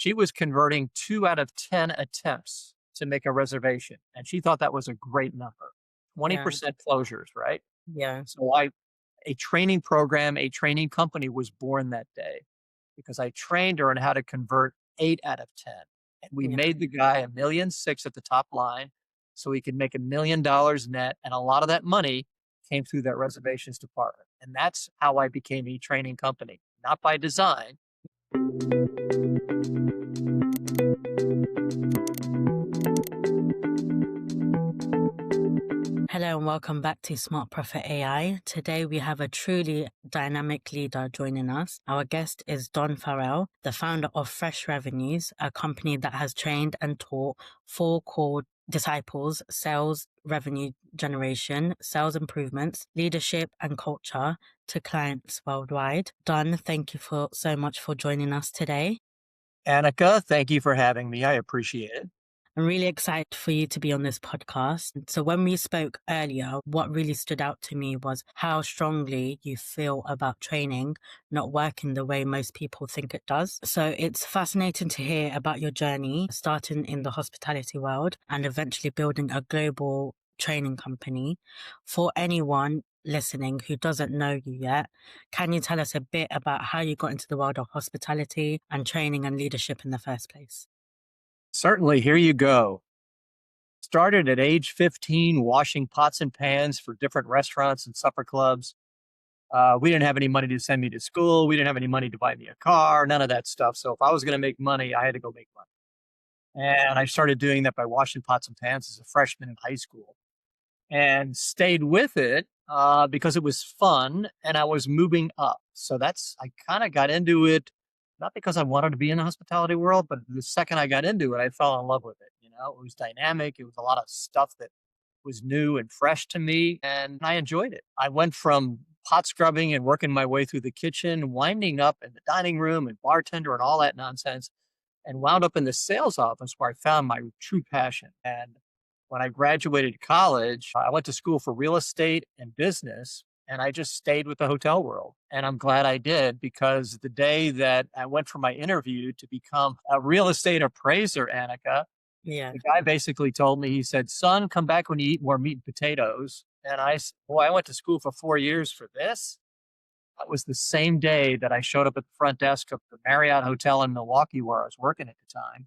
She was converting 2 out of 10 attempts to make a reservation, and she thought that was a great number. Yeah. 20% closures, right? Yeah. So I a training program, a training company was born that day because I trained her on how to convert 8 out of 10. And we Yeah. made the guy 1,600,000 at the top line so he could make $1,000,000 net. And a lot of that money came through that reservations department. And that's how I became a training company, not by design. Hello and welcome back to Smart Profit AI. Today we have a truly dynamic leader joining us. Our guest is Don Farrell, the founder of Fresh Revenues, a company that has trained and taught four core disciples: sales, revenue generation, sales improvements, leadership, and culture to clients worldwide. Don, thank you for so much for joining us today. Annika, thank you for having me. I appreciate it. I'm really excited for you to be on this podcast. So when we spoke earlier, what really stood out to me was how strongly you feel about training not working the way most people think it does. So it's fascinating to hear about your journey, starting in the hospitality world and eventually building a global training company. For anyone listening who doesn't know you yet, can you tell us a bit about how you got into the world of hospitality and training and leadership in the first place? Certainly, here you go. Started at age 15 washing pots and pans for different restaurants and supper clubs. We didn't have any money to send me to school. We didn't have any money to buy me a car, none of that stuff. So if I was going to make money, I had to go make money. And I started doing that by washing pots and pans as a freshman in high school and stayed with it because it was fun and I was moving up. So I kind of got into it, not because I wanted to be in the hospitality world, but the second I got into it, I fell in love with it. It was dynamic. It was a lot of stuff that was new and fresh to me, and I enjoyed it. I went from pot scrubbing and working my way through the kitchen, winding up in the dining room and bartender and all that nonsense, and wound up in the sales office where I found my true passion. And when I graduated college, I went to school for real estate and business, and I just stayed with the hotel world. And I'm glad I did because the day that I went for my interview to become a real estate appraiser, Annika, Yeah. the guy basically told me, he said, "Son, come back when you eat more meat and potatoes." And boy, I went to school for 4 years for this. That was the same day that I showed up at the front desk of the Marriott Hotel in Milwaukee, where I was working at the time,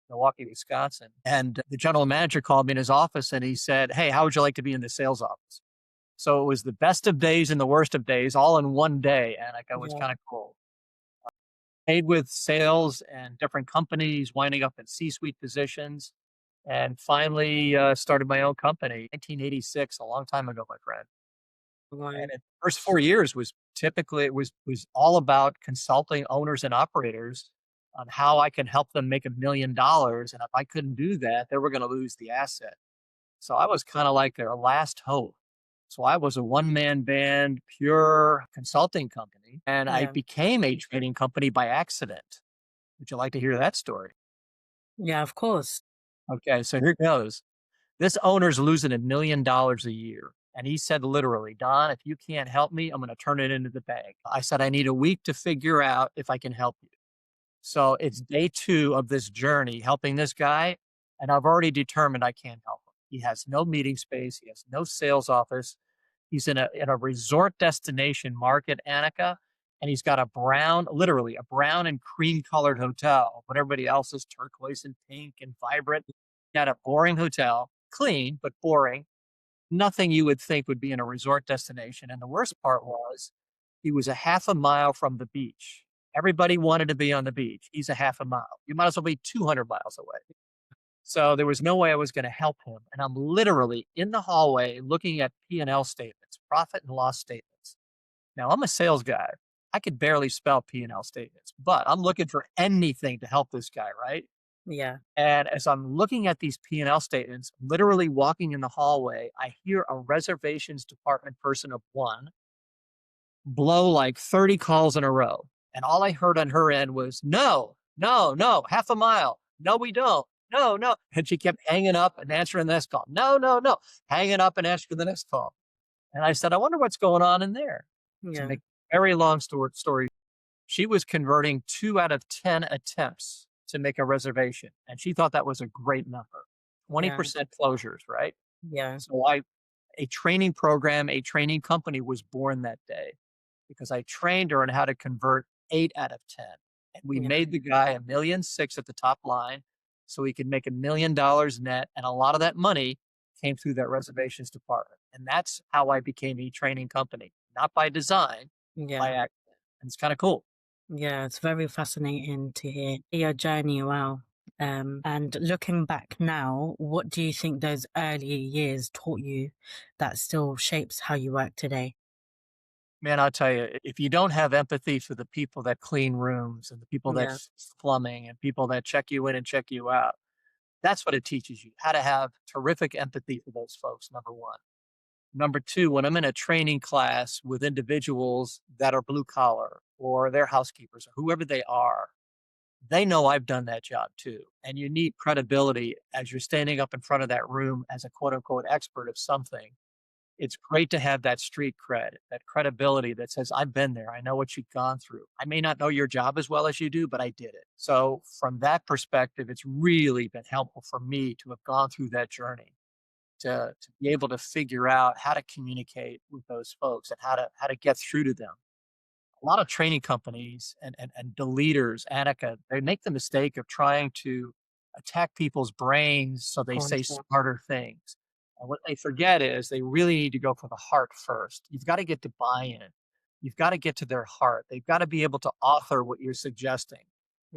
Milwaukee, Wisconsin. And the general manager called me in his office and he said, "Hey, how would you like to be in the sales office?" So it was the best of days and the worst of days all in one day. And like, it was Yeah. kind of cool. Stayed with sales and different companies, winding up in C-suite positions, and finally started my own company, 1986, a long time ago, my friend. And Right. the first 4 years was typically it was all about consulting owners and operators on how I can help them make $1,000,000. And if I couldn't do that, they were going to lose the asset. So I was kind of like their last hope. So I was a one-man band, pure consulting company, and I Yeah. became a trading company by accident. Would you like to hear that story? Yeah, of course. Okay, so here goes. This owner's losing $1,000,000 a year. And he said, literally, "Don, if you can't help me, I'm going to turn it into the bank." I said, "I need a week to figure out if I can help you." So it's day 2 of this journey helping this guy. And I've already determined I can't help him. He has no meeting space. He has no sales office. He's in a resort destination market, Annika, and he's got literally a brown and cream colored hotel, but everybody else is turquoise and pink and vibrant. Got a boring hotel, clean, but boring. Nothing you would think would be in a resort destination. And the worst part was he was a half a mile from the beach. Everybody wanted to be on the beach. He's a half a mile. You might as well be 200 miles away. So there was no way I was going to help him. And I'm literally in the hallway looking at P&L statements, profit and loss statements. Now I'm a sales guy. I could barely spell P&L statements, but I'm looking for anything to help this guy, right? Yeah. And as I'm looking at these P&L statements, literally walking in the hallway, I hear a reservations department person of one blow like 30 calls in a row. And all I heard on her end was, "No, no, no, half a mile. No, we don't. No, no." And she kept hanging up and answering the next call. "No, no, no," hanging up and answering the next call. And I said, "I wonder what's going on in there." To Yeah. make a very long story, she was converting 2 out of 10 attempts to make a reservation. And she thought that was a great number. Yeah. 20% closures, right? Yeah. So a training program, a training company was born that day because I trained her on how to convert 8 out of 10. And we Yeah. made the guy 1,600,000 at the top line so he could make $1,000,000 net. And a lot of that money came through that reservations department. And that's how I became a training company, not by design, by Yeah. accident. And it's kind of cool. Yeah. It's very fascinating to hear your journey. Wow. And looking back now, what do you think those early years taught you that still shapes how you work today? Man, I'll tell you, if you don't have empathy for the people that clean rooms and the people that Yeah. fix plumbing and people that check you in and check you out, that's what it teaches you, how to have terrific empathy for those folks, number one. Number two, when I'm in a training class with individuals that are blue collar or they're housekeepers or whoever they know I've done that job too. And you need credibility as you're standing up in front of that room as a quote unquote expert of something. It's great to have that street cred, that credibility that says, I've been there. I know what you've gone through. I may not know your job as well as you do, but I did it. So, from that perspective, it's really been helpful for me to have gone through that journey to be able to figure out how to communicate with those folks and how to get through to them. A lot of training companies and the leaders, Annika, they make the mistake of trying to attack people's brains so they say Constant. smarter things. And what they forget is they really need to go for the heart first. You've got to get to buy-in. You've got to get to their heart. They've got to be able to author what you're suggesting.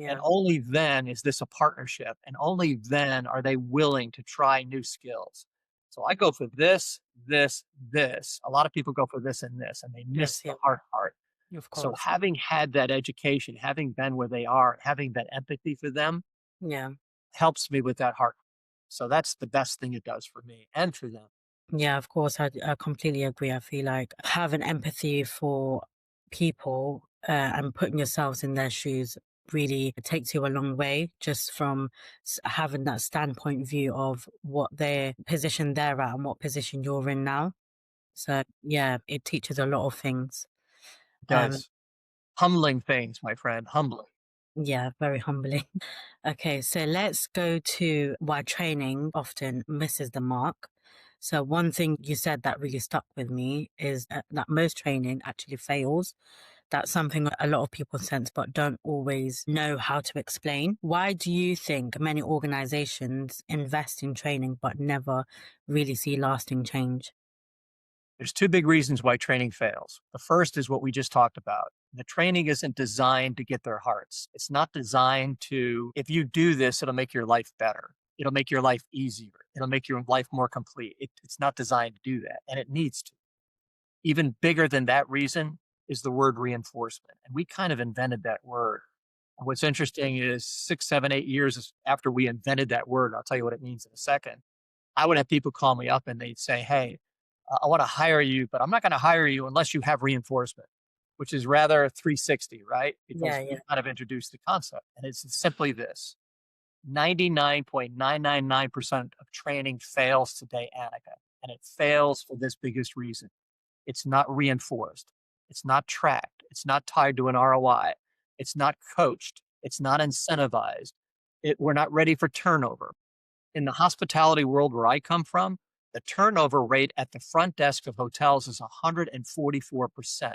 And Yeah. only then is this a partnership. And only then are they willing to try new skills. So I go for this, this, this. A lot of people go for this and they miss Yes. the Yeah. hard part. Of So course. having had that education, having been where they are, having that empathy for them Yeah. helps me with that heart. So that's the best thing it does for me and for them. Yeah, of course, I completely agree. I feel like having empathy for people and putting yourselves in their shoes really takes you a long way just from having that standpoint view of what their position they're at and what position you're in now. So, yeah, it teaches a lot of things. It Um, does. Humbling things, my friend, humbling. yeah, very humbling. Okay, so let's go to why training often misses the mark. So, one thing you said that really stuck with me is that most training actually fails. That's something a lot of people sense but don't always know how to explain. Why do you think many organizations invest in training but never really see lasting change? There's two big reasons why training fails. The first is what we just talked about. The training isn't designed to get their hearts. It's not designed to, if you do this, it'll make your life better. It'll make your life easier. It'll make your life more complete. It's not designed to do that, and it needs to. Even bigger than that reason is the word reinforcement. And we kind of invented that word. And what's interesting is 6, 7, 8 years after we invented that word, I'll tell you what it means in a second. I would have people call me up and they'd say, "Hey, I want to hire you, but I'm not going to hire you unless you have reinforcement," which is rather 360, right? Yeah, Because we yeah, kind of introduced the concept. And it's simply this: 99.999% of training fails today, Annika. And it fails for this biggest reason: it's not reinforced, it's not tracked, it's not tied to an ROI, it's not coached, it's not incentivized. We're not ready for turnover. In the hospitality world where I come from, the turnover rate at the front desk of hotels is 144%.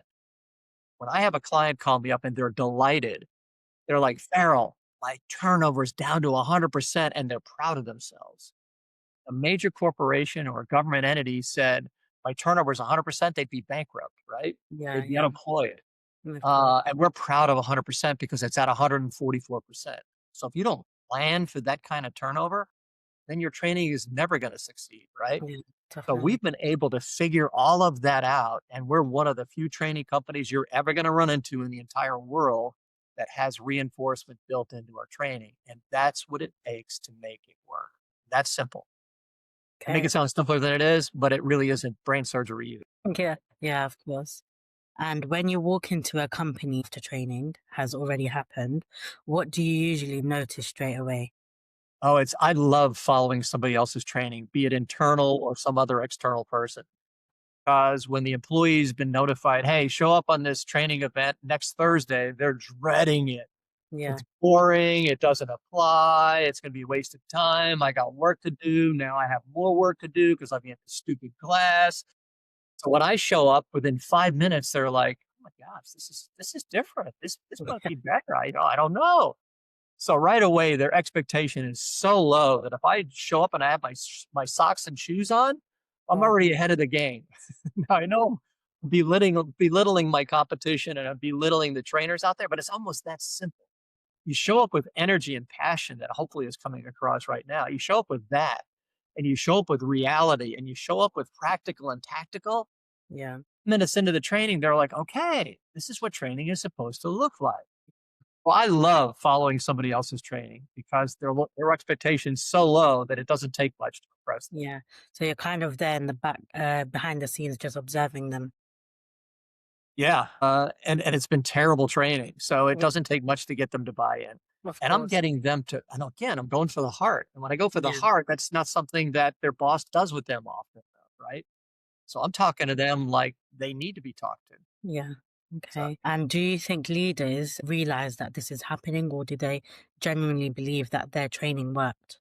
When I have a client call me up and they're delighted, they're like, Farrell, my turnover is down to 100%, and they're proud of themselves. A major corporation or a government entity said, my turnover is 100%, they'd be bankrupt, right? yeah, They'd be yeah, unemployed. of course. And we're proud of 100% because it's at 144%. So if you don't plan for that kind of turnover, then your training is never going to succeed, right? Yeah, So definitely. we've been able to figure all of that out, and we're one of the few training companies you're ever going to run into in the entire world that has reinforcement built into our training. And that's what it takes to make it work. That's simple. I make Okay. it sound simpler than it is, but it really isn't brain surgery either. Yeah, yeah, of course. And when you walk into a company after training has already happened, what do you usually notice straight away? Oh, I love following somebody else's training, be it internal or some other external person. Because when the employee's been notified, hey, show up on this training event next Thursday, they're dreading it. Yeah. It's boring. It doesn't apply. It's going to be a waste of time. I got work to do. Now I have more work to do because I'm in this stupid class. So when I show up within 5 minutes, they're like, "Oh my gosh, this is different. This must be better. I don't know." So right away, their expectation is so low that if I show up and I have my socks and shoes on, I'm Wow. already ahead of the game. Now I know I'm belittling my competition and I'm belittling the trainers out there, but it's almost that simple. You show up with energy and passion that hopefully is coming across right now. You show up with that, and you show up with reality, and you show up with practical and tactical. Yeah. Minutes into the training, they're like, okay, this is what training is supposed to look like. Well, I love following somebody else's training because their expectations so low that it doesn't take much to impress them. Yeah. So you're kind of there in the back, behind the scenes, just observing them. Yeah, and it's been terrible training, so it Mm. doesn't take much to get them to buy in. Of And I'm course. getting them to, and again, I'm going for the heart. And when I go for the Yeah. heart, that's not something that their boss does with them often, right? So I'm talking to them like they need to be talked to. Yeah. So, Okay. And do you think leaders realize that this is happening, or do they genuinely believe that their training worked?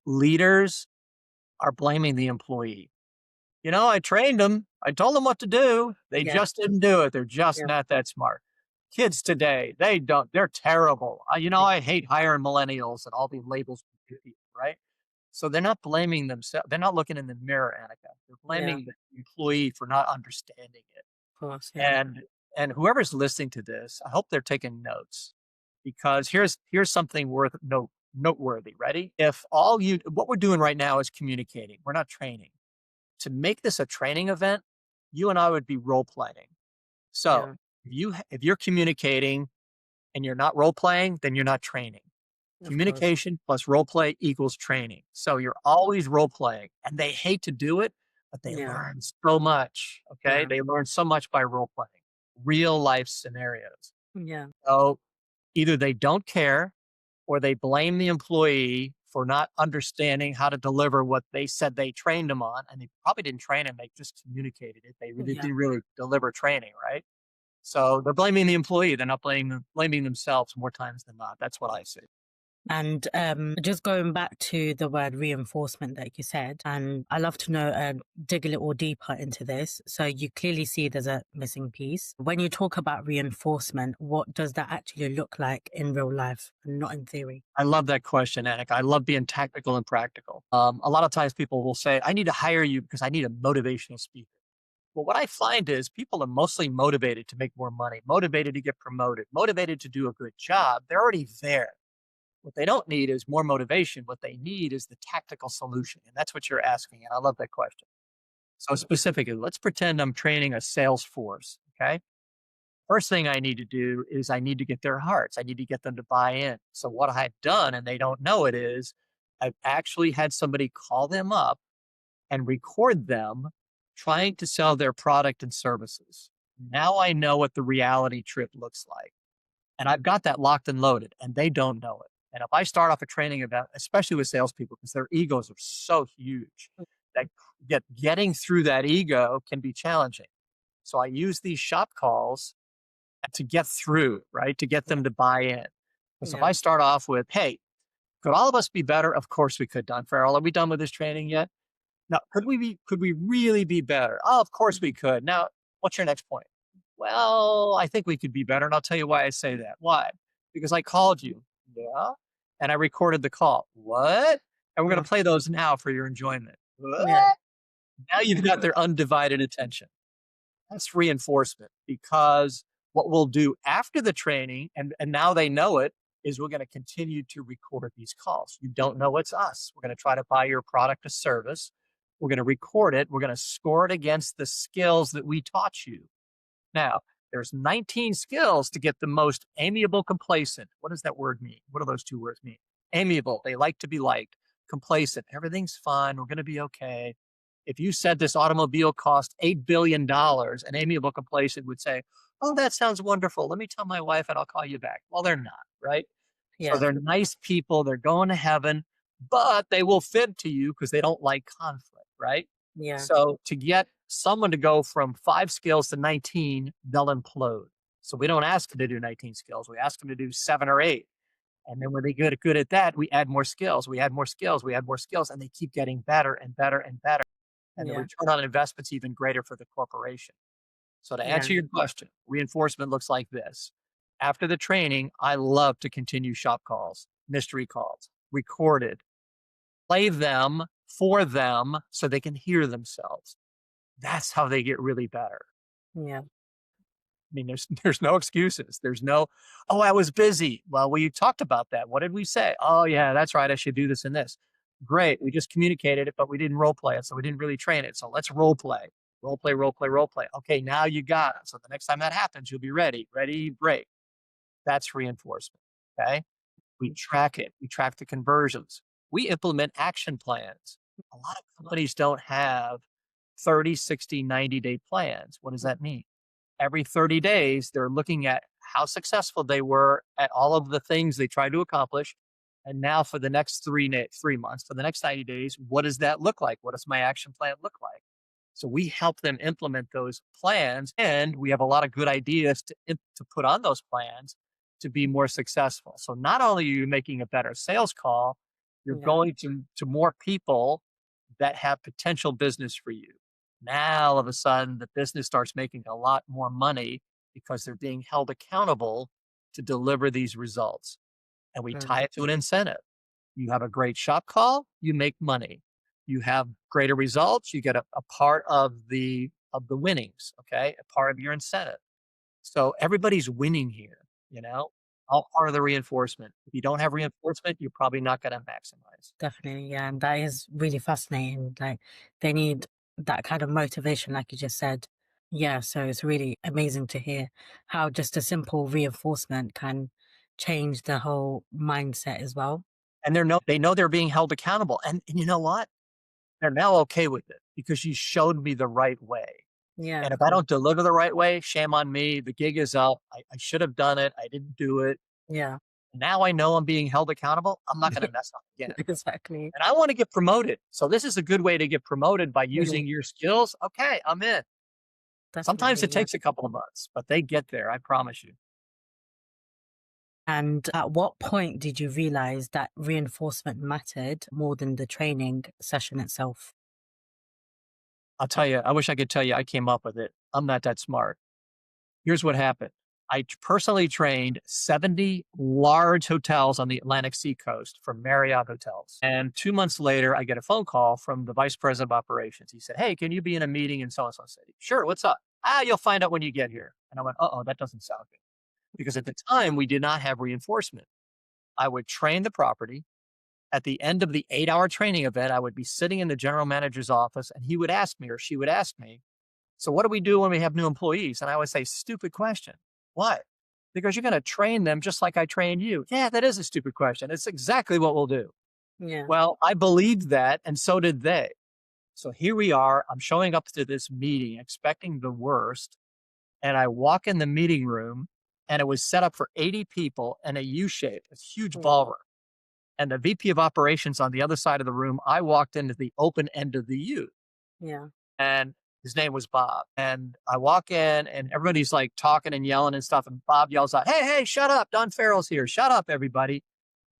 leaders are blaming the employee. I trained them. I told them what to do. They Yeah. just didn't do it. They're just Yeah. not that smart. Kids today, they're terrible. Yeah. I hate hiring millennials and all the labels, we give people, right? So they're not blaming themselves. They're not looking in the mirror, Annika. They're Yeah. blaming the employee for not understanding it. Of course. Yeah. And whoever's listening to this, I hope they're taking notes because here's something noteworthy. Ready? If all you what we're doing right now is communicating, we're not training. To make this a training event, you and I would be role playing. So Yeah. if you're communicating and you're not role playing, then you're not training. Of course. Communication plus role play equals training. So you're always role playing, and they hate to do it, but they Yeah. learn so much. Okay, Yeah. they learn so much by role playing, real life scenarios. Yeah. So either they don't care or they blame the employee for not understanding how to deliver what they said they trained them on. And they probably didn't train them, they just communicated it. They really Yeah. didn't really deliver training, right? So they're blaming the employee. They're not blaming themselves more times than not. That's what I see. And just going back to the word reinforcement that you said, and I love to know, dig a little deeper into this. So you clearly see there's a missing piece. When you talk about reinforcement, what does that actually look like in real life and not in theory? I love that question, Annika. I love being tactical and practical. A lot of times people will say, I need to hire you because I need a motivational speaker. Well, what I find is people are mostly motivated to make more money, motivated to get promoted, motivated to do a good job. They're already there. What they don't need is more motivation. What they need is the tactical solution. And that's what you're asking. And I love that question. So, specifically, let's pretend I'm training a sales force. Okay. First thing I need to do is I need to get their hearts. I need to get them to buy in. So, what I've done, and they don't know it, is I've actually had somebody call them up and record them trying to sell their product and services. Now I know what the reality trip looks like. And I've got that locked and loaded, and they don't know it. And if I start off a training event, especially with salespeople, because their egos are so huge, that getting through that ego can be challenging. So I use these shop calls to get through, right? To get Yeah. them to buy in. Because if Yeah. I start off with, hey, could all of us be better? Of course we could, Don Farrell. Are we done with this training yet? Now, could we really be better? Oh, of course we could. Now, what's your next point? Well, I think we could be better. And I'll tell you why I say that. Why? Because I called you. Yeah. And I recorded the call. What? And we're going Yeah. to play those now for your enjoyment. Yeah. What? Now you've got their undivided attention. That's reinforcement because what we'll do after the training, and now they know it, is we're going to continue to record these calls. You don't know it's us. We're going to try to buy your product or service. We're going to record it. We're going to score it against the skills that we taught you. Now, there's 19 skills to get the most amiable, complacent. What does that word mean? What do those two words mean? Amiable, they like to be liked. Complacent, everything's fine. We're going to be okay. If you said this automobile cost $8 billion, an amiable, complacent would say, oh, that sounds wonderful. Let me tell my wife and I'll call you back. Well, they're not, right? So Yeah. they're nice people. They're going to heaven, but they will fib to you because they don't like conflict, right? Yeah. So to get someone to go from 5 skills to 19, they'll implode. So we don't ask them to do 19 skills. We ask them to do 7 or 8. And then when they get good at that, we add more skills. We add more skills. We add more skills, and they keep getting better and better and better. And the Yeah. return on investment's even greater for the corporation. So to Yeah. answer your question, reinforcement looks like this. After the training, I love to continue shop calls, mystery calls, recorded, play them for them so they can hear themselves. That's how they get really better. Yeah. I mean, there's no excuses. There's no, oh, I was busy. Well, we talked about that. What did we say? Oh, yeah, that's right. I should do this and this. Great. We just communicated it, but we didn't role play it. So we didn't really train it. So let's role play. Role play, role play, role play. Okay, now you got it. So the next time that happens, you'll be ready. Ready, break. That's reinforcement. Okay. We track it. We track the conversions. We implement action plans. A lot of companies don't have 30, 60, 90-day plans. What does that mean? Every 30 days, they're looking at how successful they were at all of the things they tried to accomplish. And now for the next 3 months, for the next 90 days, what does that look like? What does my action plan look like? So we help them implement those plans, and we have a lot of good ideas to put on those plans to be more successful. So not only are you making a better sales call, you're Yeah. going to more people that have potential business for you. Now, all of a sudden, the business starts making a lot more money because they're being held accountable to deliver these results. And we Mm. tie it to an incentive. You have a great shop call, you make money. You have greater results, you get a part of the winnings, okay? A part of your incentive. So everybody's winning here, you know? All part of the reinforcement. If you don't have reinforcement, you're probably not going to maximize. Definitely, yeah, and that is really fascinating. Like they need that kind of motivation, like you just said. Yeah, so it's really amazing to hear how just a simple reinforcement can change the whole mindset as well. And they know they're being held accountable. And you know what? They're now okay with it because you showed me the right way. Yeah, And of if I course. don't deliver the right way, shame on me. The gig is up. I should have done it. I didn't do it. Yeah, Now I know I'm being held accountable. I'm not going to mess up again. exactly. And I want to get promoted. So this is a good way to get promoted by Mhm. using your skills. Okay, I'm in. Sometimes Definitely, it yeah. takes a couple of months, but they get there. I promise you. And at what point did you realize that reinforcement mattered more than the training session itself? I'll tell you, I wish I could tell you I came up with it. I'm not that smart. Here's what happened. Personally trained 70 large hotels on the Atlantic seacoast for Marriott hotels. And 2 months later, I get a phone call from the vice president of operations. He said, "Hey, can you be in a meeting in so and so city?" "Sure, what's up?" You'll find out when you get here." And I went, "Uh oh, that doesn't sound good." Because at the time, we did not have reinforcement. I would train the property. At the end of the 8-hour training event, I would be sitting in the general manager's office, and he would ask me, or she would ask me, "So what do we do when we have new employees?" And I would say, "Stupid question." "What?" "Because you're going to train them just like I trained you." "Yeah, that is a stupid question. It's exactly what we'll do." Yeah, Well, I believed that, and so did they. So here we are. I'm showing up to this meeting expecting the worst. And I walk in the meeting room, and it was set up for 80 people in a U shape, a huge yeah, ballroom. And the VP of operations on the other side of the room, I walked into the open end of the U, yeah, and his name was Bob. And I walk in, and everybody's like talking and yelling and stuff. And Bob yells out, "Hey, hey, shut up. Don Farrell's here. Shut up, everybody."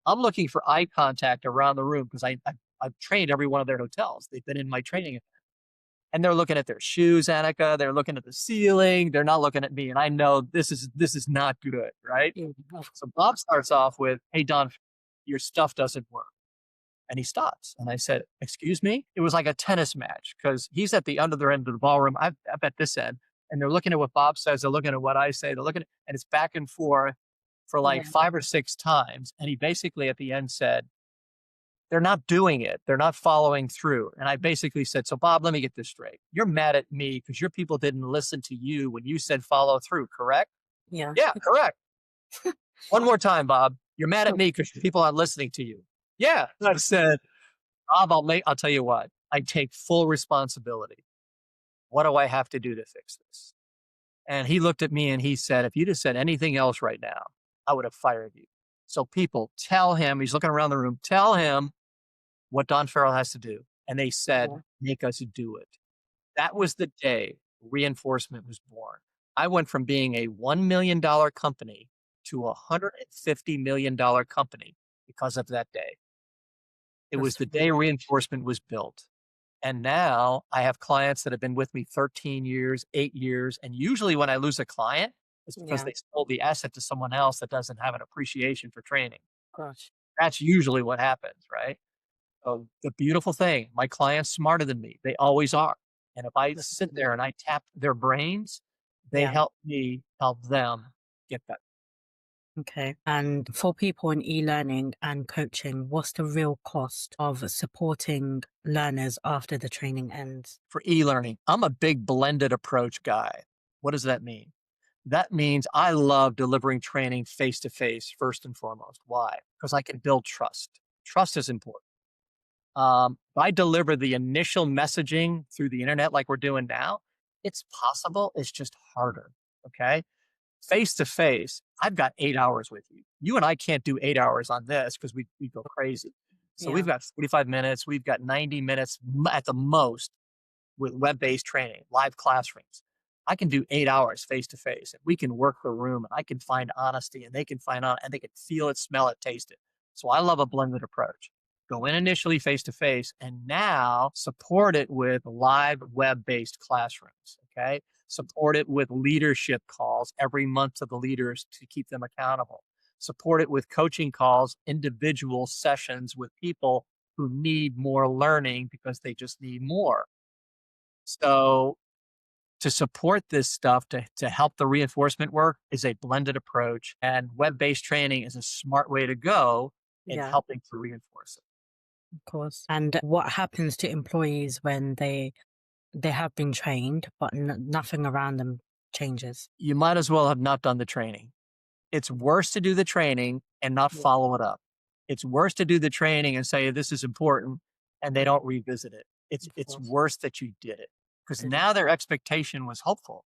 I'm looking for eye contact around the room because I've trained every one of their hotels. They've been in my training. And they're looking at their shoes, Annika. They're looking at the ceiling. They're not looking at me. And I know this is not good, right? yeah, of So Bob starts off with, "Hey, Don, your stuff doesn't work." And he stops. And I said, "Excuse me?" It was like a tennis match because he's at the other end of the ballroom. I'm at this end. And they're looking at what Bob says. They're looking at what I say. They're looking at, and it's back and forth for like yeah, 5 or 6 times. And he basically at the end said, "They're not doing it. They're not following through." And I basically said, "So, Bob, let me get this straight. You're mad at me because your people didn't listen to you when you said follow through, correct?" yeah. "Yeah, correct." "One more time, Bob. You're mad at me because people aren't listening to you." "Yeah." I said, "Bob, I'll tell you what. I take full responsibility. What do I have to do to fix this?" And he looked at me and he said, "If you'd have said anything else right now, I would have fired you." So people tell him, he's looking around the room, tell him what Don Farrell has to do. And they said, Yeah. "Make us do it." That was the day reinforcement was born. I went from being a $1 million company to a $150 million company because of that day. It was That's the day really reinforcement was built. And now I have clients that have been with me 13 years, 8 years. And usually when I lose a client, it's because yeah, they sold the asset to someone else that doesn't have an appreciation for training. gosh. That's usually what happens, right? So the beautiful thing, my clients smarter than me. They always are. And if I That's sit there really and I tap their brains, they yeah. help me help them get better. Okay. And for people in e-learning and coaching, what's the real cost of supporting learners after the training ends? For e-learning, I'm a big blended approach guy. What does that mean? That means I love delivering training face to face first and foremost. Why? Because I can build trust. Trust is important. If I deliver the initial messaging through the internet like we're doing now, it's possible. It's just harder. Okay. Face to face, I've got 8 hours with you. You and I can't do 8 hours on this because we go crazy. So we've Yeah. got 45 minutes, we've got 90 minutes at the most with web-based training, live classrooms. I can do 8 hours face to face, and we can work the room, and I can find honesty, and they can find on, and they can feel it, smell it, taste it. So I love a blended approach. Go in initially face to face, and now support it with live web-based classrooms. Okay, support it with leadership calls every month to the leaders to keep them accountable. Support it with coaching calls, individual sessions with people who need more learning because they just need more. So to support this stuff, to help the reinforcement work is a blended approach, and web-based training is a smart way to go in Yeah, helping to reinforce it. of course. And what happens to employees when they have been trained, but nothing around them changes? You might as well have not done the training. It's worse to do the training and not Yeah, follow it up. It's worse to do the training and say this is important and they don't revisit it. It's of it's course. worse that you did it because Did it? now their expectation was hopeful.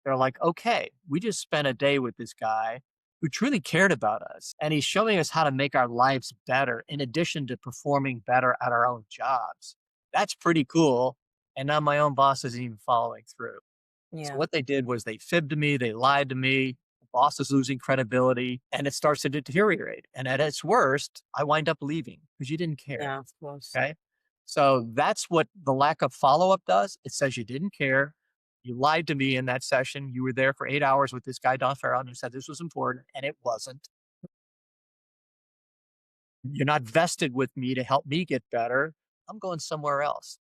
They're like, okay, we just spent a day with this guy who truly cared about us. And he's showing us how to make our lives better in addition to performing better at our own jobs. That's pretty cool. And now my own boss isn't even following through. So Yeah, what they did was they fibbed to me, they lied to me. The boss is losing credibility and it starts to deteriorate. And at its worst, I wind up leaving because you didn't care. yeah, of course. Okay. So that's what the lack of follow up does. It says you didn't care. You lied to me in that session. You were there for 8 hours with this guy, Don Farrell, and you said this was important, and it wasn't. You're not vested with me to help me get better. I'm going somewhere else.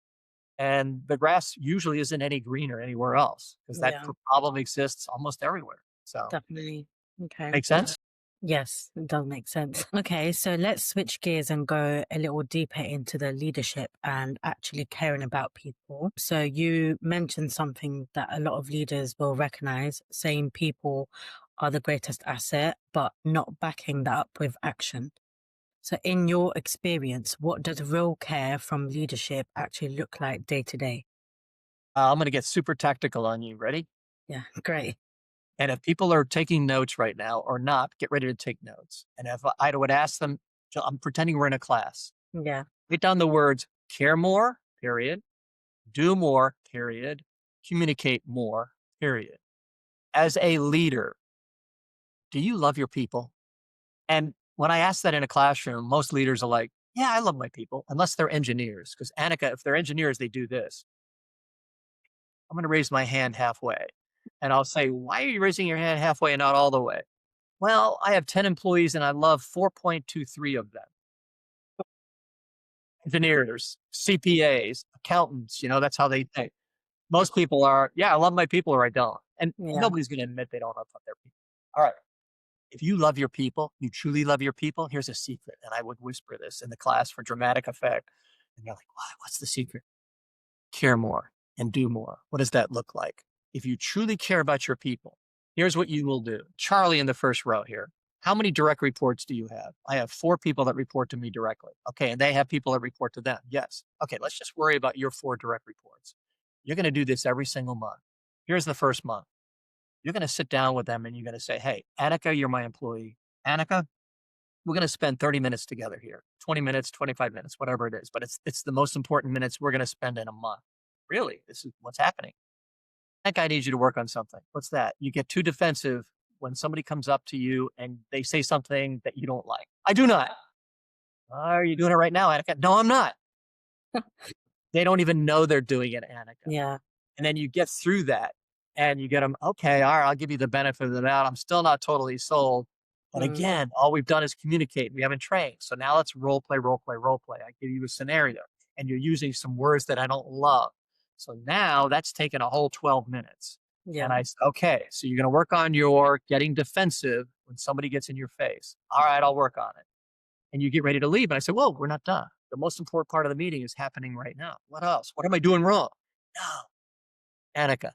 And the grass usually isn't any greener anywhere else because that Yeah, problem exists almost everywhere. So, definitely. Okay. make sense? Yes, it does make sense. Okay, so let's switch gears and go a little deeper into the leadership and actually caring about people. So you mentioned something that a lot of leaders will recognize, saying people are the greatest asset, but not backing that up with action. So in your experience, what does real care from leadership actually look like day to day? I'm going to get super tactical on you. Ready? Yeah, great. And if people are taking notes right now or not, get ready to take notes. And if I would ask them, I'm pretending we're in a class, Yeah, write down the words care more, period, do more, period, communicate more, period. As a leader, do you love your people? And when I ask that in a classroom, most leaders are like, yeah, I love my people, unless they're engineers. Because Annika, if they're engineers, they do this. I'm going to raise my hand halfway. And I'll say, why are you raising your hand halfway and not all the way? Well, I have 10 employees and I love 4.23 of them. Engineers, CPAs, accountants, that's how they think. Most people are, yeah, I love my people or I don't. And yeah, nobody's going to admit they don't love their people. All right. If you love your people, you truly love your people, here's a secret. And I would whisper this in the class for dramatic effect. And you're like, what? What's the secret? Care more and do more. What does that look like? If you truly care about your people, here's what you will do. Charlie in the first row here. How many direct reports do you have? I have 4 people that report to me directly. Okay. And they have people that report to them. Yes. Okay. Let's just worry about your 4 direct reports. You're going to do this every single month. Here's the first month. You're going to sit down with them and you're going to say, hey, Annika, you're my employee. Annika, we're going to spend 30 minutes together here, 20 minutes, 25 minutes, whatever it is. But it's the most important minutes we're going to spend in a month. Really, this is what's happening. That guy needs you to work on something. What's that? You get too defensive when somebody comes up to you and they say something that you don't like. I do not. Are you doing it right now, Annika? No, I'm not. They don't even know they're doing it, Annika. Yeah. And then you get through that and you get them, okay, all right, I'll give you the benefit of the doubt. I'm still not totally sold. But Mm, again, all we've done is communicate. We haven't trained. So now let's role play, role play, role play. I give you a scenario and you're using some words that I don't love. So now that's taken a whole 12 minutes. And yeah. I said, okay, so you're going to work on your getting defensive when somebody gets in your face. All right, I'll work on it. And you get ready to leave. And I said, whoa, we're not done. The most important part of the meeting is happening right now. What else? What am I doing wrong? No, Annika,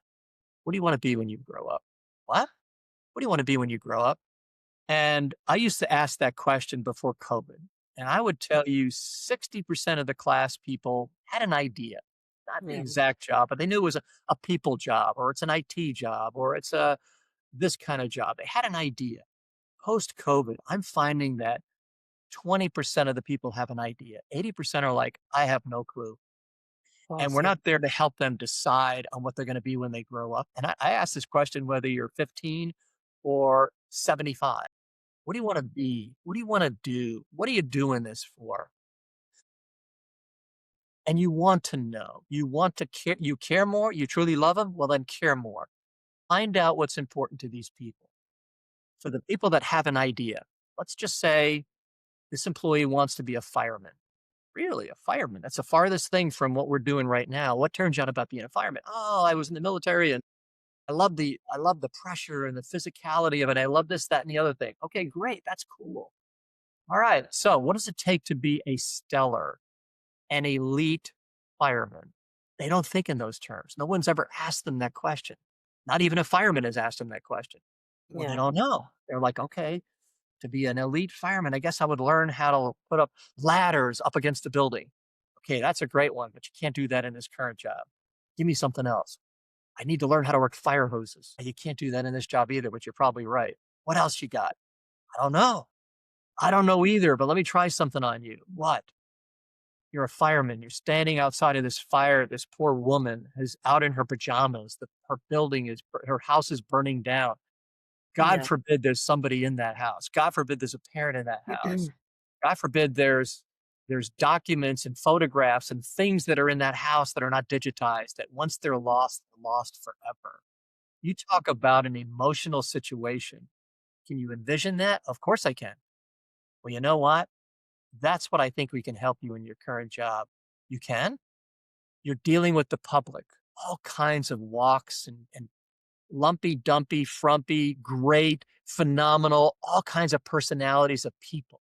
what do you want to be when you grow up? What? What do you want to be when you grow up? And I used to ask that question before COVID. And I would tell you 60% of the class people had an idea, not the Yeah. exact job, but they knew it was a people job or it's an IT job or it's a this kind of job. They had an idea. Post COVID, I'm finding that 20% of the people have an idea. 80% are like, I have no clue. And we're Awesome. not there to help them decide on what they're going to be when they grow up. And I ask this question whether you're 15 or 75. What do you want to be? What do you want to do? What are you doing this for? And you want to know. You want to care. You care more. You truly love them. Well, then care more. Find out what's important to these people. For the people that have an idea, let's just say this employee wants to be a fireman. Really, a fireman? That's the farthest thing from what we're doing right now. What turns you on about being a fireman? Oh, I was in the military and I love the pressure and the physicality of it. I love this, that, and the other thing. Okay, great. That's cool. All right. So what does it take to be a stellar, an elite fireman? They don't think in those terms. No one's ever asked them that question. Not even a fireman has asked them that question. Well, they Yeah. don't know. They're like, okay, to be an elite fireman, I guess I would learn how to put up ladders up against the building. Okay, that's a great one, but you can't do that in this current job. Give me something else. I need to learn how to work fire hoses. You can't do that in this job either, but you're probably right. What else you got? I don't know. I don't know either, but let me try something on you. What? You're a fireman. You're standing outside of this fire. This poor woman is out in her pajamas. Her building is, her house is burning down. God Yeah. forbid there's somebody in that house. God forbid there's a parent in that house. God forbid there's documents and photographs and things that are in that house that are not digitized, that once they're lost forever. You talk about an emotional situation. Can you envision that? Of course I can. Well, you know what? That's what I think we can help you in your current job. You can? You're dealing with the public, all kinds of walks and lumpy, dumpy, frumpy, great, phenomenal, all kinds of personalities of people.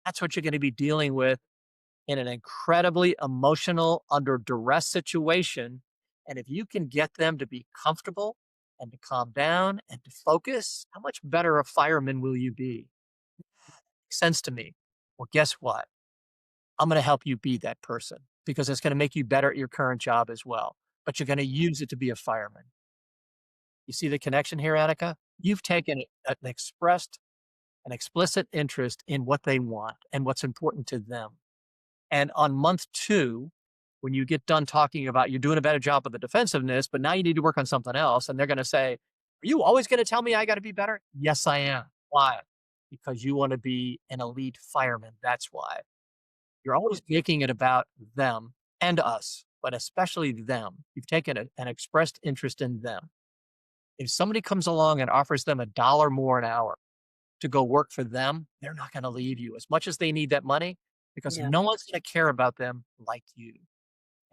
That's what you're going to be dealing with in an incredibly emotional, under duress situation. And if you can get them to be comfortable and to calm down and to focus, how much better a fireman will you be? Makes sense to me. Well, guess what? I'm going to help you be that person because it's going to make you better at your current job as well. But you're going to use it to be a fireman. You see the connection here, Annika? You've taken an explicit interest in what they want and what's important to them. And on month 2, when you get done talking about you're doing a better job of the defensiveness, but now you need to work on something else, and they're gonna say, "Are you always gonna tell me I gotta be better?" "Yes, I am." "Why?" "Because you wanna be an elite fireman, that's why." You're always making it about them and us, but especially them. You've taken an expressed interest in them. If somebody comes along and offers them $1 more an hour to go work for them, they're not gonna leave you as much as they need that money because Yeah. no one's gonna care about them like you.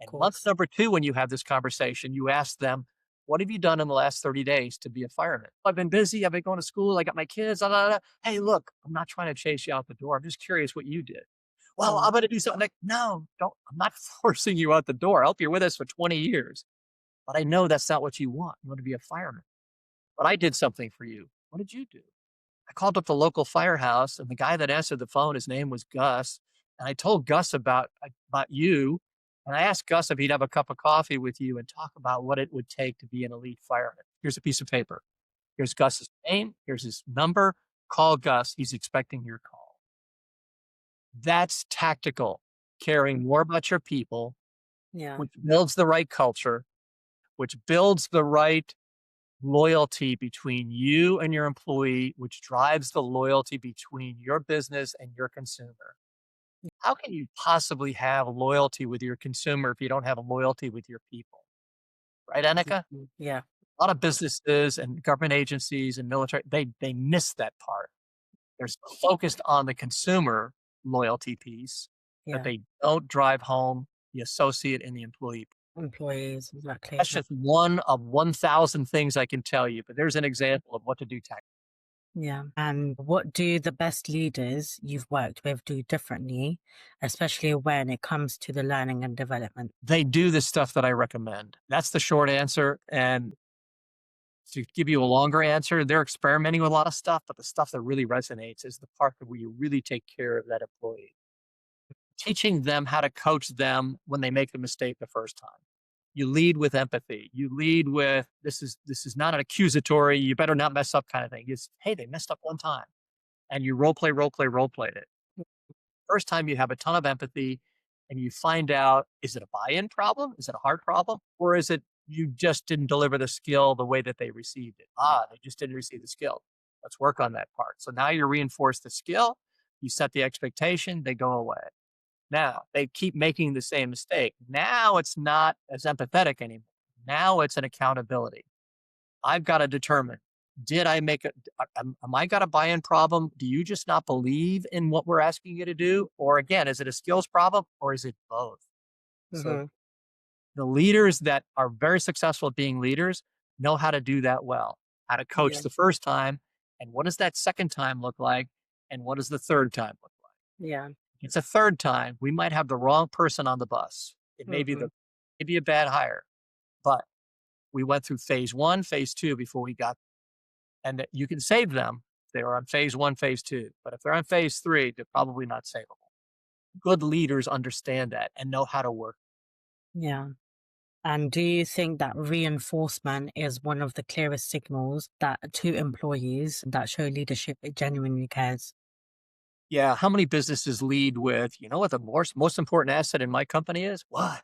Of And month course. number 2, when you have this conversation, you ask them, "What have you done in the last 30 days to be a fireman?" "I've been busy. I've been going to school. I got my kids. Da, da, da." "Hey, look, I'm not trying to chase you out the door. I'm just curious what you did." "Well, Mm, I'm going to do something." Like, no, don't. I'm not forcing you out the door. I hope you're with us for 20 years. But I know that's not what you want. You want to be a fireman. But I did something for you. What did you do? I called up the local firehouse, and the guy that answered the phone, his name was Gus, and I told Gus about you, and I asked Gus if he'd have a cup of coffee with you and talk about what it would take to be an elite fireman. Here's a piece of paper. Here's Gus's name. Here's his number. Call Gus. He's expecting your call. That's tactical, caring more about your people, yeah. which builds the right culture, which builds the right loyalty between you and your employee, which drives the loyalty between your business and your consumer. How can you possibly have loyalty with your consumer if you don't have a loyalty with your people? Right, Annika? Mhm. Yeah. A lot of businesses and government agencies and military, they miss that part. They're so focused on the consumer loyalty piece that Yeah. they don't drive home the associate and the employee. Employees, exactly. That's just one of 1,000 things I can tell you, but there's an example of what to do tactically. Yeah. And what do the best leaders you've worked with do differently, especially when it comes to the learning and development? They do the stuff that I recommend. That's the short answer. And to give you a longer answer, they're experimenting with a lot of stuff, but the stuff that really resonates is the part where you really take care of that employee. Teaching them how to coach them when they make the mistake the first time. You lead with empathy. You lead with this is not an accusatory, you better not mess up kind of thing. It's hey, they messed up one time. And you role played it. First time you have a ton of empathy and you find out, is it a buy-in problem? Is it a hard problem? Or is it you just didn't deliver the skill the way that they received it? They just didn't receive the skill. Let's work on that part. So now you reinforce the skill, you set the expectation, they go away. Now they keep making the same mistake. Now it's not as empathetic anymore. Now it's an accountability. I've got to determine, did I make it? Am I got a buy-in problem? Do you just not believe in what we're asking you to do? Or again, is it a skills problem or is it both? So Hmm. the leaders that are very successful at being leaders know how to do that well, how to coach Yeah. the first time. And what does that second time look like? And what does the third time look like? Yeah. If it's a third time, we might have the wrong person on the bus. It may be Hmm. maybe a bad hire, but we went through phase one, phase two before we got and that you can save them. They are on phase one, phase two. But if they're on phase three, they're probably not savable. Good leaders understand that and know how to work. Yeah. And do you think that reinforcement is one of the clearest signals that to employees that show leadership it genuinely cares? Yeah. How many businesses lead with, you know what the most important asset in my company is? What?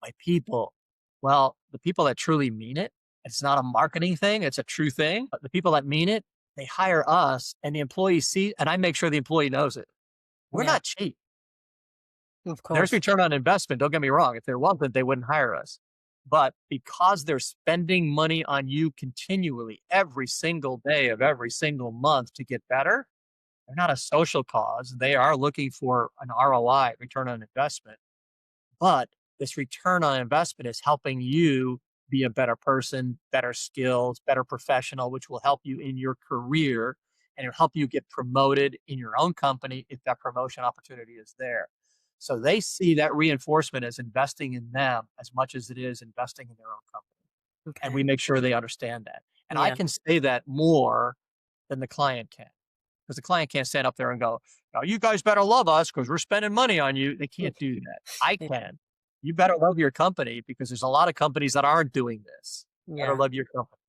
My people. Well, the people that truly mean it, it's not a marketing thing, it's a true thing. But the people that mean it, they hire us and the employee see, and I make sure the employee knows it. We're Yeah, not cheap. of There's course. return on investment, don't get me wrong. If there wasn't, they wouldn't hire us. But because they're spending money on you continually every single day of every single month to get better, they're not a social cause. They are looking for an ROI, return on investment. But this return on investment is helping you be a better person, better skills, better professional, which will help you in your career and it'll help you get promoted in your own company if that promotion opportunity is there. So they see that reinforcement as investing in them as much as it is investing in their own company. And we Okay. make sure they understand that. And I Yeah. can say that more than the client can because the client can't stand up there and go, "Now you guys better love us because we're spending money on you." They Mm. can't do that. I Yeah. can. You better love your company because there's a lot of companies that aren't doing this. Better Yeah. love your company.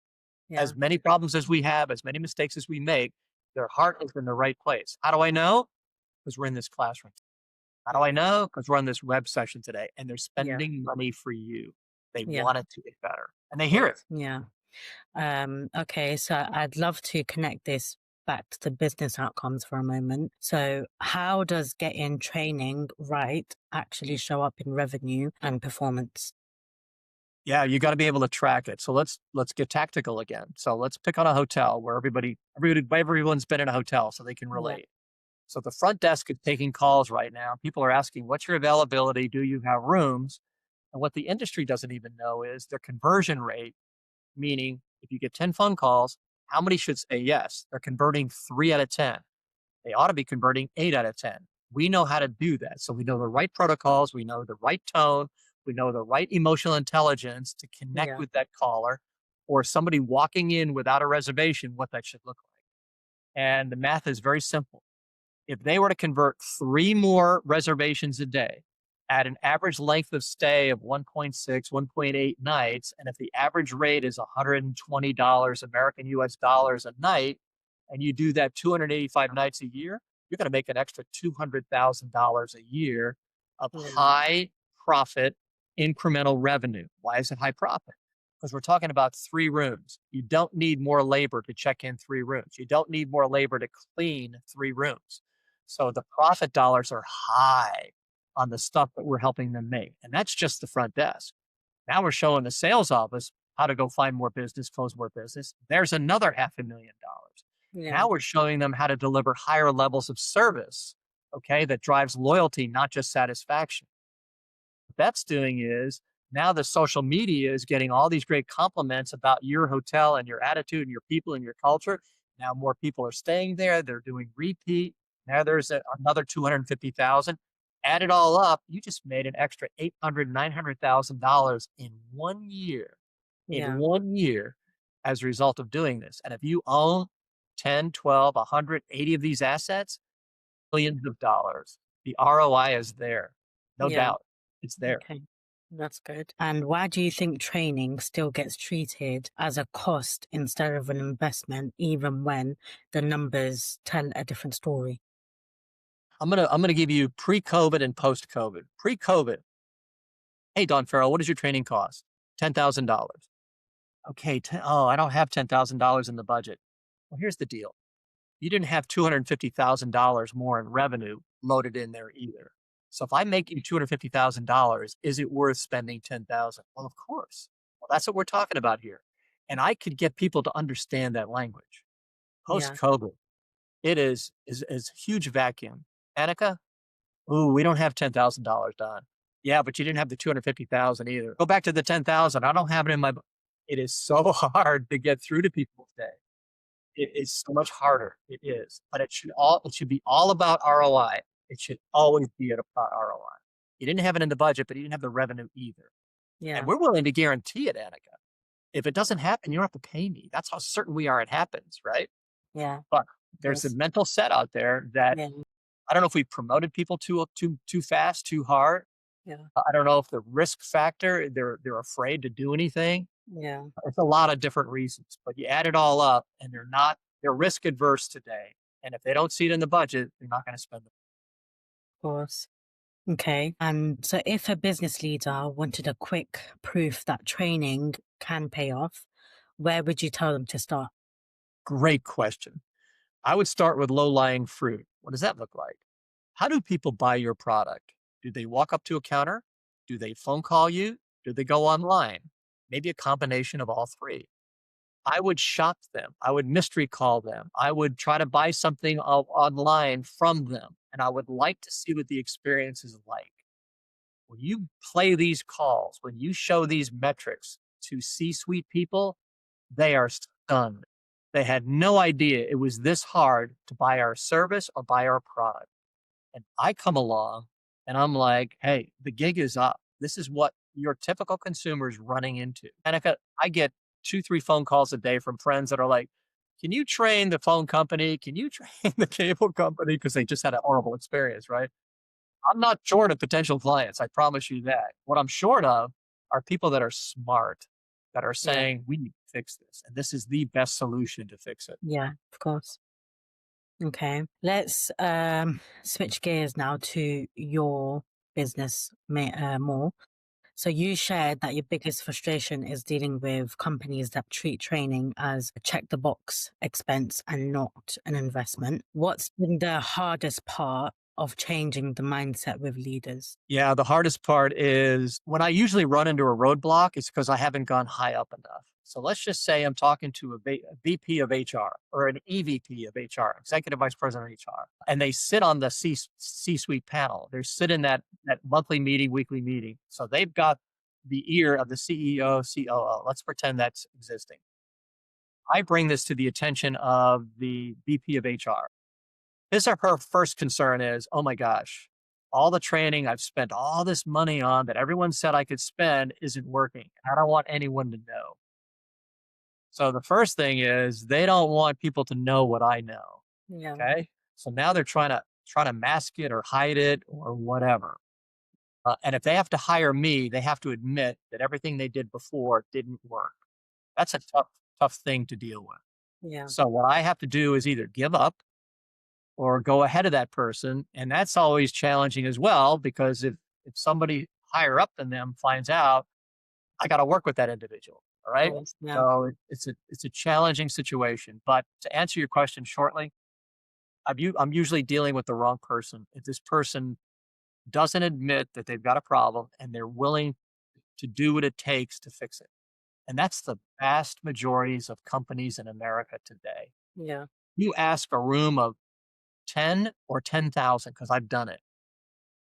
Yeah. As many problems as we have, as many mistakes as we make, their heart is in the right place. How do I know? Because we're in this classroom. How do I know? Because we're on this web session today and they're Yeah. spending money for you. They Yeah. want it to get better and they hear it. Yeah. Okay, so I'd love to connect this back to the business outcomes for a moment. So, how does getting training right actually show up in revenue and performance? Yeah, you gotta be able to track it. So let's get tactical again. So let's pick on a hotel where everyone's been in a hotel so they can Yeah. relate. So the front desk is taking calls right now. People are asking, "What's your availability? Do you have rooms?" And what the industry doesn't even know is their conversion rate, meaning if you get 10 phone calls, how many should say yes? They're converting 3 out of 10. They ought to be converting 8 out of 10. We know how to do that. So we know the right protocols, we know the right tone, we know the right emotional intelligence to connect Yeah. with that caller or somebody walking in without a reservation, what that should look like. And the math is very simple. If they were to convert 3 more reservations a day at an average length of stay of 1.6, 1.8 nights, and if the average rate is $120 American US dollars a night, and you do that 285 nights a year, you're going to make an extra $200,000 a year of Yeah. high profit incremental revenue. Why is it high profit? because we're talking about 3 rooms. You don't need more labor to check in 3 rooms. You don't need more labor to clean 3 rooms. So the profit dollars are high on the stuff that we're helping them make. And that's just the front desk. Now we're showing the sales office how to go find more business, close more business. There's another $500,000. Yeah. Now we're showing them how to deliver higher levels of service, okay, that drives loyalty, not just satisfaction. What that's doing is now the social media is getting all these great compliments about your hotel and your attitude and your people and your culture. Now more people are staying there. They're doing repeat. Now there's another 250,000. Add it all up, you just made an extra 800, $900,000 in 1 year. In Yeah. 1 year, as a result of doing this. And if you own 10, 12, 100, 80 of these assets, millions of dollars. The ROI is there. No Yeah. doubt. It's there. Okay. That's good. And why do you think training still gets treated as a cost instead of an investment, even when the numbers tell a different story? I'm gonna give you pre-COVID and post-COVID. Pre-COVID, hey Don Farrell, what does your training cost? $10,000. Okay, oh, I don't have $10,000 in the budget. Well, here's the deal. You didn't have $250,000 more in revenue loaded in there either. So if I make you $250,000, is it worth spending 10,000? Well, of course. Well, that's what we're talking about here. And I could get people to understand that language. Yeah. Post-COVID, it is a huge vacuum. Annika, ooh, we don't have $10,000, Don. Yeah, but you didn't have the 250,000 either. Go back to the 10,000. I don't have it in my. It is so hard to get through to people today. It is so much harder. It is, but it should be all about ROI. It should always be about ROI. You didn't have it in the budget, but you didn't have the revenue either. And Yeah. we're willing to guarantee it, Annika. If it doesn't happen, you don't have to pay me. That's how certain we are it happens, right? Yeah. But Of there's a course. mental set out there that Yeah. I don't know if we promoted people too fast, too hard. Yeah. I don't know if the risk factor, they're afraid to do anything. Yeah. Of It's a lot of different reasons, but you add it all up and they're risk adverse today. And if they don't see it in the budget, they're not going to spend it. course. Okay. And so if a business leader wanted a quick proof that training can pay off, where would you tell them to start? Great question. I would start with low lying fruit. What does that look like? How do people buy your product? Do they walk up to a counter? Do they phone call you? Do they go online? Maybe a combination of all three. I would shop them. I would mystery call them. I would try to buy something online from them. And I would like to see what the experience is like. When you play these calls, when you show these metrics to C suite people, they are stunned. They had no idea it was this hard to buy our service or buy our product. And I come along and I'm like, hey, the gig is up. This is what your typical consumer is running into. And I get 2, 3 phone calls a day from friends that are like, can you train the phone company? Can you train the cable company? Because they just had a horrible experience, right? I'm not short of potential clients. I promise you that. What I'm short of are people that are smart, that are Yeah. saying, we need to fix this. And this is the best solution to fix it. Yeah. Of course. Okay. Let's switch gears now to your business more. So you shared that your biggest frustration is dealing with companies that treat training as a check the box expense and not an investment. What's been the hardest part of changing the mindset with leaders? Yeah, the hardest part is when I usually run into a roadblock, it's because I haven't gone high up enough. So let's just say I'm talking to a VP of HR or an EVP of HR, Executive Vice President of HR, and they sit on the C-suite panel. They sit in that monthly meeting, weekly meeting. So they've got the ear of the CEO, COO. Let's pretend that's existing. I bring this to the attention of the VP of HR. His or her first concern is, oh my gosh, all the training I've spent all this money on that everyone said I could spend isn't working. I don't want anyone to know. So the first thing is they don't want people to know what I know. Yeah. Okay. So now they're trying to mask it or hide it or whatever. And if they have to hire me, they have to admit that everything they did before didn't work. That's a tough thing to deal with. Yeah. So what I have to do is either give up or go ahead of that person. And that's always challenging as well, because if somebody higher up than them finds out, I got to work with that individual. All right. course. Yeah. So it's a challenging situation. But to answer your question shortly, I'm usually dealing with the wrong person. If this person doesn't admit that they've got a problem and they're willing to do what it takes to fix it. And that's the vast majorities of companies in America today. Yeah. You ask a room of 10 or 10,000, because I've done it.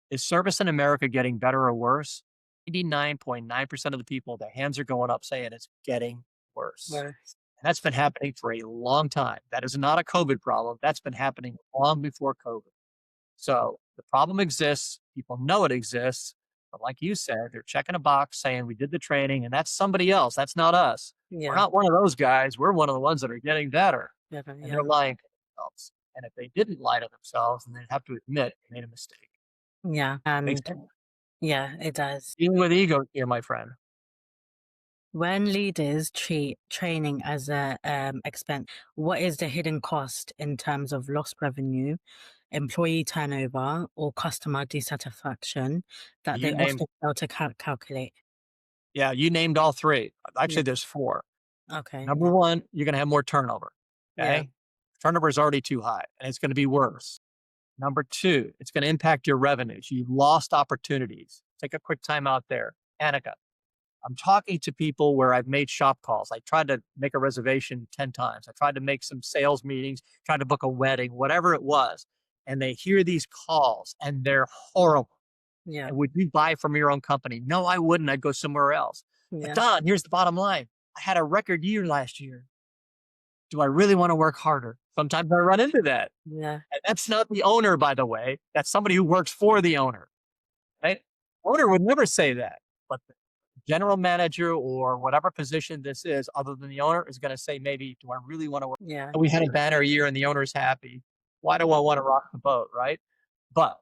Is service in America getting better or worse? 89.9% of the people, their hands are going up saying it's getting worse. Well, And that's been happening for a long time. That is not a COVID problem. That's been happening long before COVID. So the problem exists. People know it exists. But like you said, they're checking a box saying we did the training and that's somebody else. That's not us. We're yeah. not one of those guys. We're one of the ones that are getting better. Yeah. And Yeah. they're lying to themselves. And if they didn't lie to themselves, then they'd have to admit they made a mistake. Yeah. Makes And sense? yeah, it does. Dealing with ego here, my friend. When leaders treat training as a expense, what is the hidden cost in terms of lost revenue, employee turnover, or customer dissatisfaction that You they named, often fail to calculate? yeah, you named all three. Yeah. Actually, there's four. Okay. Number Yeah. one, you're going to have more turnover. Yeah. Okay. Turnover is already too high and it's going to be worse. Number two, it's going to impact your revenues. You've lost opportunities. Take a quick time out there. Annika, I'm talking to people where I've made shop calls. I tried to make a reservation 10 times. I tried to make some sales meetings, tried to book a wedding, whatever it was. And they hear these calls and they're horrible. Yeah. And would you buy from your own company? No, I wouldn't. I'd go somewhere else. But Yeah. Don, here's the bottom line. I had a record year last year. Do I really want to work harder? Sometimes I run into that. Yeah. And that's not the owner, by the way. That's somebody who works for the owner, right? Owner would never say that, but the general manager or whatever position this is, other than the owner, is going to say, maybe, do I really want to work? Yeah. We had a banner year and the owner's happy. Why do I want to rock the boat, right? But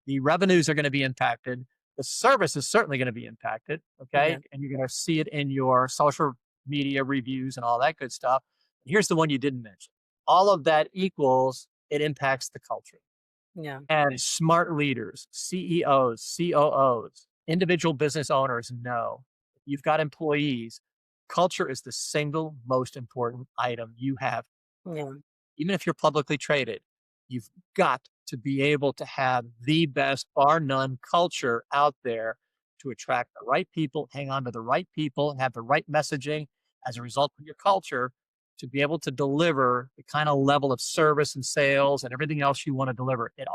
the revenues are going to be impacted. The service is certainly going to be impacted, okay? Yeah. And you're going to see it in your social media reviews and all that good stuff. Here's the one you didn't mention. All of that equals it impacts the culture. Yeah. And smart leaders, CEOs, COOs, individual business owners know if you've got employees, culture is the single most important item you have. Yeah. Even if you're publicly traded, you've got to be able to have the best, bar none, culture out there to attract the right people, hang on to the right people, have the right messaging as a result of your culture to be able to deliver the kind of level of service and sales and everything else you want to deliver. It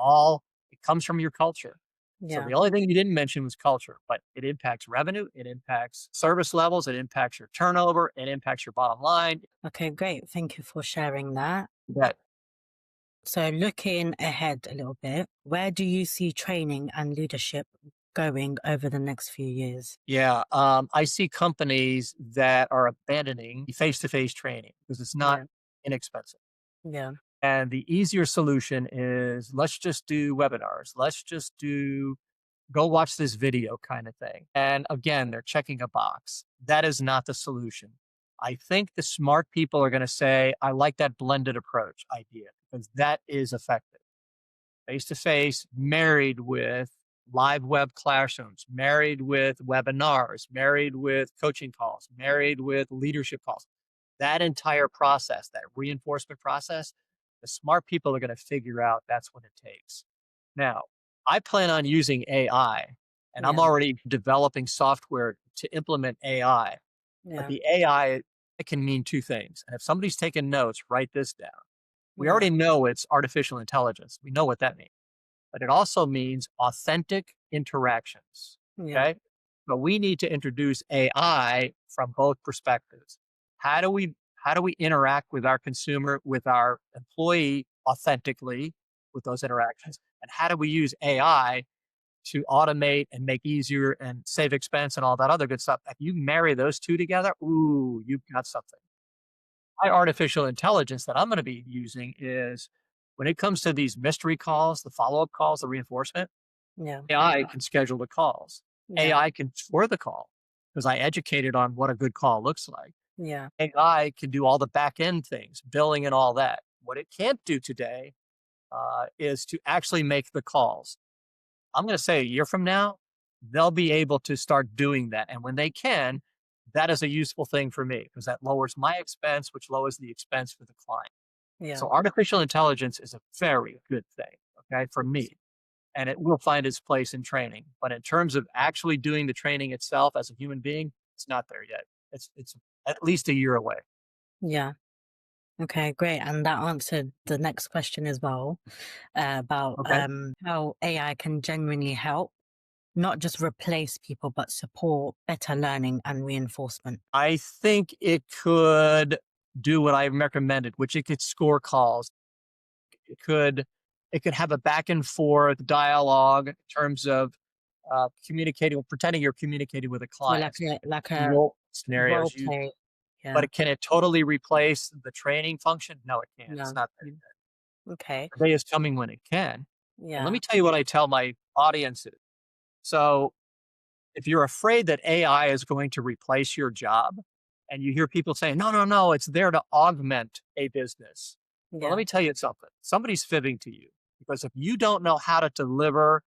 comes from your culture. So Yeah. the only thing you didn't mention was culture, but it impacts revenue, it impacts service levels, it impacts your turnover, it impacts your bottom line. Okay, great. Thank you for sharing that. That So, looking ahead a little bit, where do you see training and leadership going over the next few years? Yeah, I see companies that are abandoning face-to-face training because it's not Yeah. inexpensive. Yeah. And the easier solution is let's just do webinars. Let's just do go watch this video kind of thing. And again, they're checking a box. That is not the solution. I think the smart people are going to say, I like that blended approach idea because that is effective. Face to face, married with live web classrooms, married with webinars, married with coaching calls, married with leadership calls. That entire process, that reinforcement process, the smart people are going to figure out that's what it takes. Now, I plan on using AI and I'm Yeah. already developing software to implement AI. But Yeah. the AI, it can mean two things. And if somebody's taking notes, write this down. We Yeah. already know it's artificial intelligence. We know what that means, but it also means authentic interactions. Yeah. Okay. But we need to introduce AI from both perspectives. How do we how do we interact with our consumer, with our employee authentically with those interactions? And how do we use AI to automate and make easier and save expense and all that other good stuff? If you marry those two together, ooh, you've got something. My artificial intelligence that I'm going to be using is when it comes to these mystery calls, the follow-up calls, the reinforcement, Yeah. AI can schedule the calls. Yeah. AI can score the call because I educated on what a good call looks like. Yeah. AI can do all the back end things, billing and all that. What it can't do today is to actually make the calls. I'm going to say a year from now, they'll be able to start doing that. And when they can, that is a useful thing for me because that lowers my expense, which lowers the expense for the client. Yeah. So artificial intelligence is a very good thing, okay, for me, and it will find its place in training. But in terms of actually doing the training itself as a human being, it's not there yet. It's at least a year away. Yeah. Okay, great. And that answered the next question as well, about Okay. how AI can genuinely help, not just replace people, but support better learning and reinforcement. I think it could do what I recommended, which it could score calls. It could it could have a back and forth dialogue in terms of communicating, pretending you're communicating with a So client. like a Role scenarios. role play. But Yeah. can it totally replace the training function? No, it can't. It's No. not there Mm. yet. Okay. The day is coming when it can. And let Yeah. me tell you what I tell my audiences. So if you're afraid that AI is going to replace your job, and you hear people saying, no, no, no, it's there to augment a business. Well, let Yeah. me tell you something. Somebody's fibbing to you because if you don't know how to deliver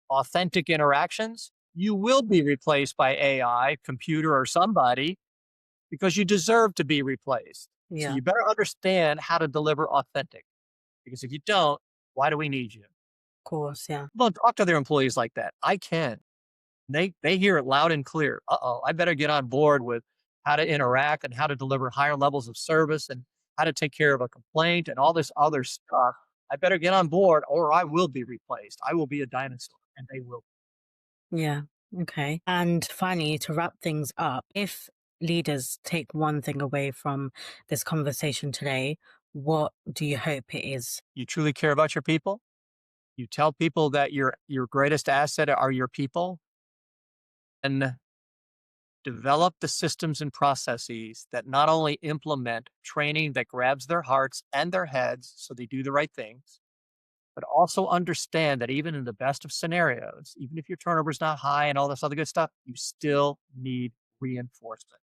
authentic interactions, you will be replaced by AI, computer, or somebody because you deserve to be replaced. So Yeah. you better understand how to deliver authentic because if you don't, why do we need you? Of course. Yeah. Well, talk to their employees like that. I can. They hear it loud and clear. Uh-oh, I better get on board with how to interact and how to deliver higher levels of service and how to take care of a complaint and all this other stuff. I better get on board or I will be replaced. I will be a dinosaur and they will. Yeah. Okay. And finally, to wrap things up, if leaders take one thing away from this conversation today, what do you hope it is? You truly care about your people. You tell people that your greatest asset are your people and develop the systems and processes that not only implement training that grabs their hearts and their heads so they do the right things, but also understand that even in the best of scenarios, even if your turnover is not high and all this other good stuff, you still need reinforcement.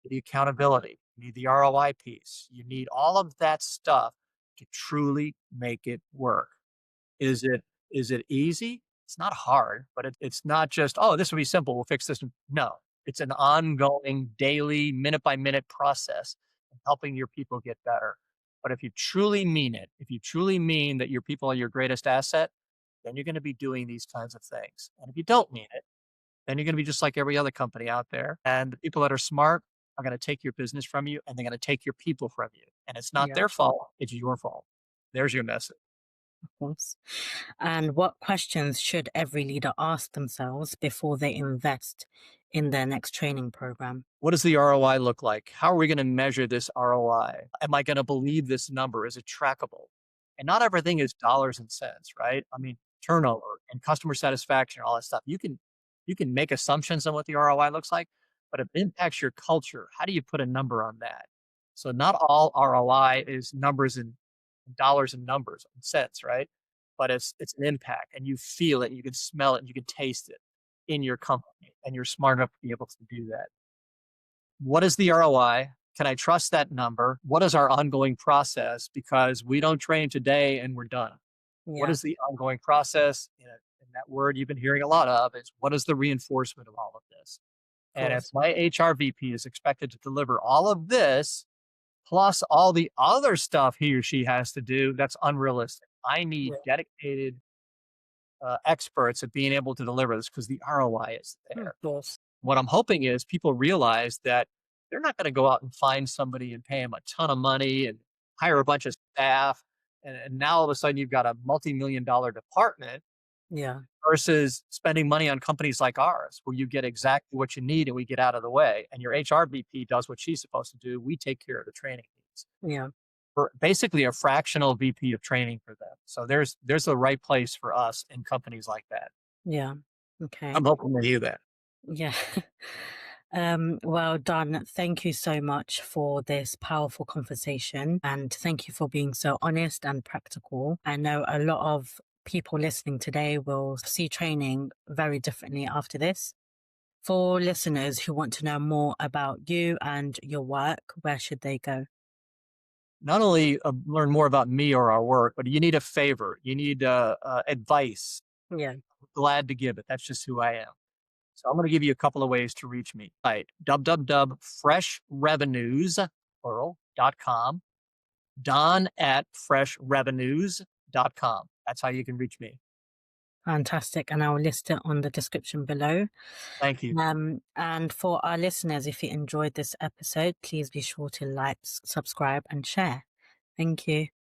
The accountability, you need the ROI piece, you need all of that stuff to truly make it work. Is it is it easy? It's not hard, but it's not just, "Oh, this will be simple, we'll fix this." No, it's an ongoing, daily, minute by minute process of helping your people get better. But if you truly mean it, if you truly mean that your people are your greatest asset, then you're gonna be doing these kinds of things. And if you don't mean it, then you're gonna be just like every other company out there, and the people that are smart are gonna take your business from you, and they're gonna take your people from you, and it's not Yeah, their fault, it's your fault. There's your message. of course. And what questions should every leader ask themselves before they invest in their next training program? What does the ROI look like? How are we going to measure this ROI? Am I going to believe this number? Is it trackable? And not everything is dollars and cents, right? I mean, turnover and customer satisfaction, all that stuff. You can make assumptions on what the ROI looks like, but if it impacts your culture, how do you put a number on that? So not all ROI is numbers and dollars and numbers and cents, right? But it's an impact and you feel it, you can smell it, and you can taste it in your company, and you're smart enough to be able to do that. What is the ROI? Can I trust that number? What is our ongoing process? Because we don't train today and we're done. What Yeah, is the ongoing process? And that word you've been hearing a lot of is what is the reinforcement of all of this? of And if course. my HR VP is expected to deliver all of this plus all the other stuff he or she has to do, that's unrealistic. I need Yeah, dedicated experts at being able to deliver this because the ROI is of there. course. What I'm hoping is people realize that they're not going to go out and find somebody and pay them a ton of money and hire a bunch of staff. And now all of a sudden you've got a multi-million dollar department Yeah, versus spending money on companies like ours, where you get exactly what you need and we get out of the way. And your HR VP does what she's supposed to do. We take care of the training needs. yeah, For basically a fractional VP of training for them. So there's a right place for us in companies like that. yeah. Okay. I'm hoping to hear that. Yeah. Well done. Thank you so much for this powerful conversation. And thank you for being so honest and practical. I know a lot of people listening today will see training very differently after this. For listeners who want to know more about you and your work, where should they go? Not only learn more about me or our work, but you need a favor. You need advice. Yeah. Glad to give it. That's just who I am. So I'm going to give you a couple of ways to reach me. Right. www.freshrevenues, plural.com. Don at freshrevenues.com. That's how you can reach me. Fantastic. And I'll list it on the description below. Thank you. And for our listeners, if you enjoyed this episode, please be sure to like, subscribe, and share. Thank you.